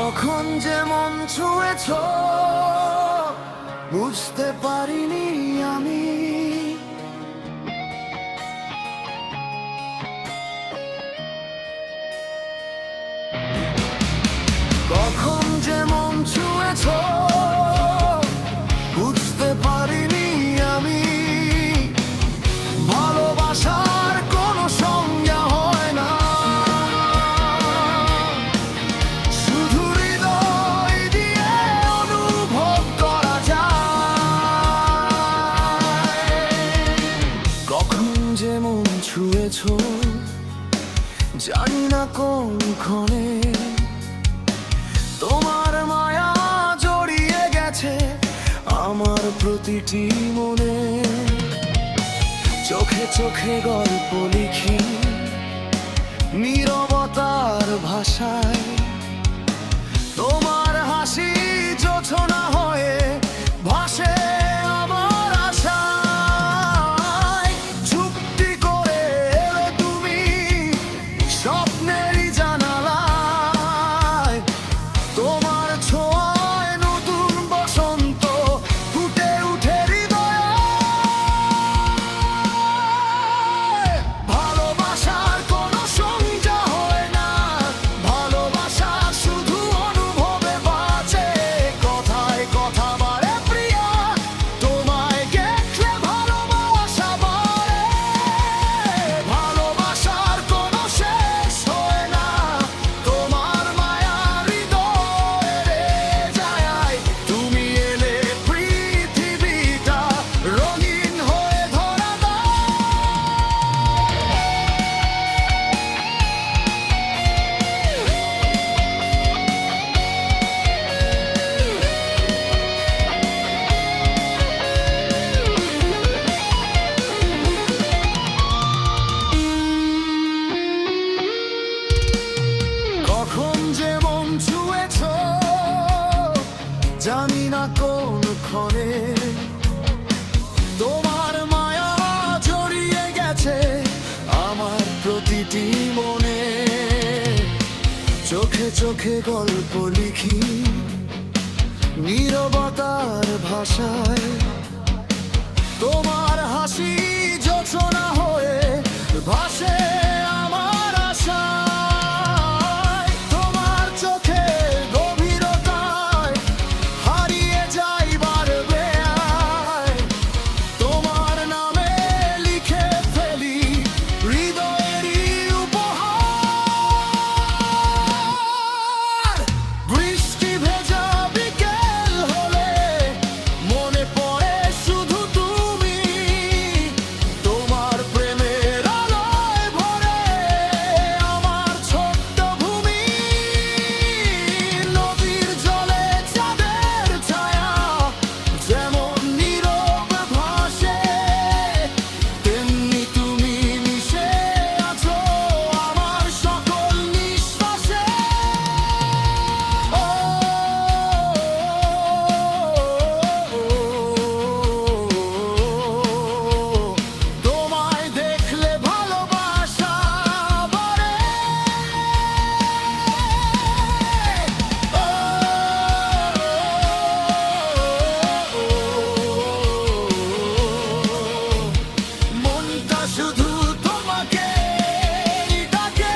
কখন যে মন ছুঁয়েছ বুঝতে পারিনি আমি। কখন যে মন ছুঁয়েছ বুঝতে পারিনি আমি। ভালোবাসার কোনো সংজ্ঞা হয় না, শুধু হৃদয় দিয়ে অনুভব করা যায়। কখন যে মন ছুঁয়েছ জানি না কোনক্ষণে, তোমার মায়া জড়িয়ে গেছে আমার প্রতিটি মনে। চোখে চোখে গল্প লিখি নীরবতার ভাষায়, তোমার হাসি জোছনা হয়ে ভাসে আমার আশায়। চুপটি করে এলে তুমি স্বপ্নেরই জানালায়, তোমার ছোঁয়ায় নতুন বসন্ত ফুটে উঠে হৃদয়ে। ভালোবাসার কোনো সংজ্ঞা হয় না, ভালোবাসা শুধু অনুভবে বাঁচে। কথায় কথা বাড়ে প্রিয়া, তোমায় দেখলে ভালোবাসা বাড়ে। ভালোবাসার কোনো শেষ হয় না, তোমার মায়া হৃদয়ে যায়। তুমি এলে পৃথিবীটা রঙিন হয়ে ধরা দেয়। কখন যে মন ছুঁয়েছ জানি না কোনক্ষণে, তোমার মায়া জড়িয়ে গেছে আমার প্রতিটি মনে। চোখে চোখে গল্প লিখি নীরবতার ভাষায়, তোমার হাসি জোছনা হয়ে ভাসে আমার আশায়। তোমার চোখে গভীরতায় হারিয়ে যাই বারবে আয়, তোমার নামে লিখে ফেলি হৃদয়েরই উপহার। বৃষ্টি ভেজা বিকেল হলে মনে পড়ে শুধু তুমি, তোমার প্রেমের আলোয় ভরে আমার ছোট্ট ভূমি। নদীর জলে চাঁদের ছায়া যেমন নীরব ভাসে, তেমনি তুমি মিশে আছো আমার সকল নিঃশ্বাসে। তোমায় দেখলে ভালোবাসা বাড়ে। মনটা শুধু তোমাকে ডাকে।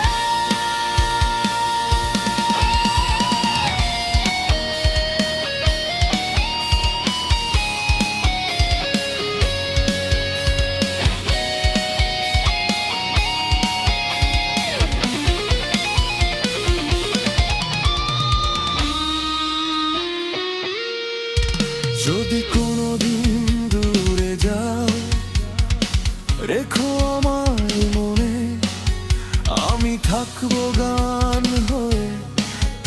যদি কোনোদিন দূরে যাও রেখো আমায় মনে, আমি থাকবো গান হয়ে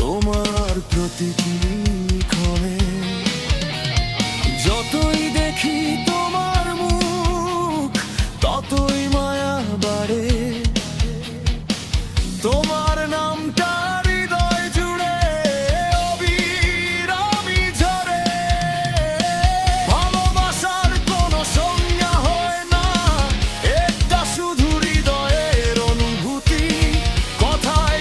তোমার প্রতিটি ক্ষণে। যতই দেখি তোমার মুখ ততই মায়া বাড়ে, তোমার নামটা হৃদয় জুড়ে অবিরামী ঝরে। ভালোবাসার কোনো সংজ্ঞা হয় না, এটা শুধু হৃদয়ের অনুভূতি। কথায়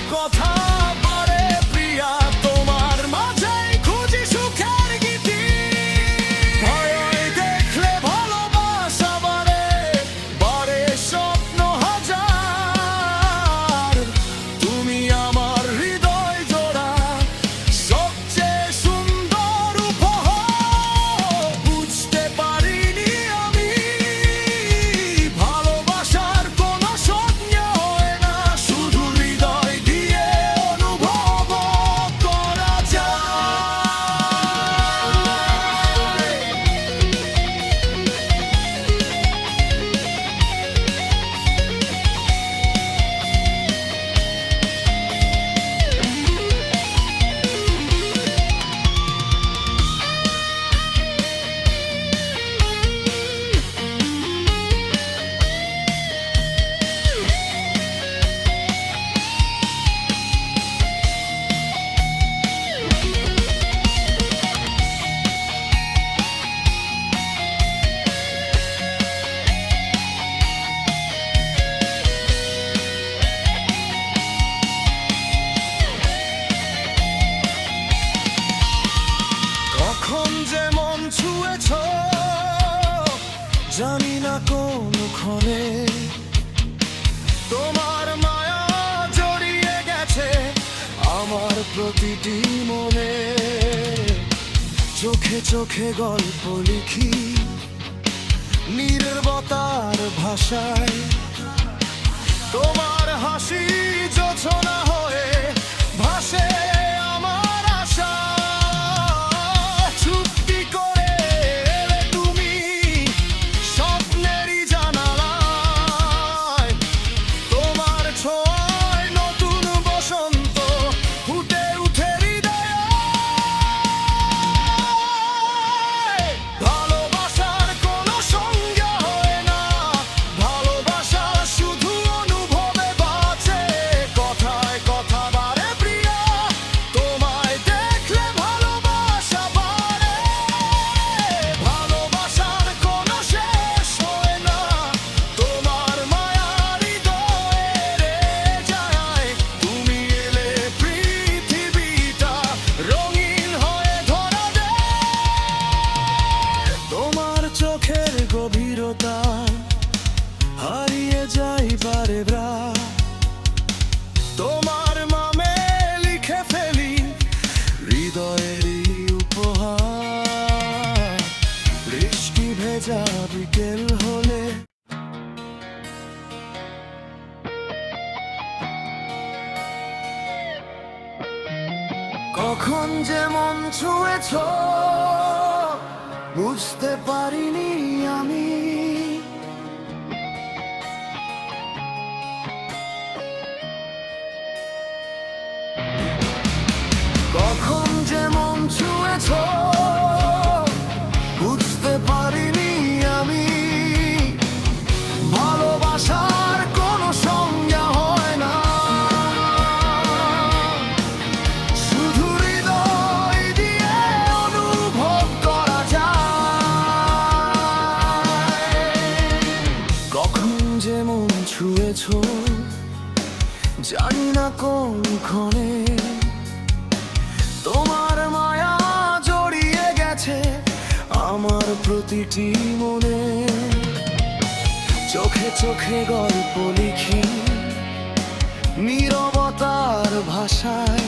ক্ষণে তোমার মায়া জড়িয়ে গেছে আমার প্রতিটি মনে। চোখে চোখে গল্প লিখি নীরবতার ভাষায়, তোমার হাসি জোছনা হয়ে ভাসে আমার আশা। চুপটি করে এলে তুমি স্বপ্নেরই জানালায়, তোমার ছোঁয়ায় নতুন বসন্ত ফুটে উঠে হৃদয়ে। ভালোবাসার কোনো সংজ্ঞা হয় না, ভালোবাসা শুধু অনুভবে বাঁচে। কথায় কথা বাড়ে প্রিয়া, তোমায় দেখলে ভালোবাসা বাড়ে। ভালোবাসার কোনো শেষ হয় না, তোমার মায়া হৃদয়ে রয়ে যায়। তুমি এলে পৃথিবীটা রঙিন হয়ে ধরা দেয়। তোমার চোখের গভীরতা হারিয়ে যাই বারে বার, তোমার নামে লিখে ফেলি হৃদয়েরই উপহার। বৃষ্টি ভেজা বিকেল হলে কখন যে মন ছুঁয়েছ বুঝতে পারিনি আমি। কখন যে মন ছুঁয়েছ বুঝতে পারিনি আমি। ভালোবাসার কোনো সংজ্ঞা হয় না, শুধু হৃদয় দিয়ে অনুভব করা যায়। কখন যে মন ছুঁয়েছ জানি না কোন ক্ষণে, তোমার মায়া জড়িয়ে গেছে আমার প্রতিটি মনে। চোখে চোখে গল্প লিখি নীরবতার ভাষায়,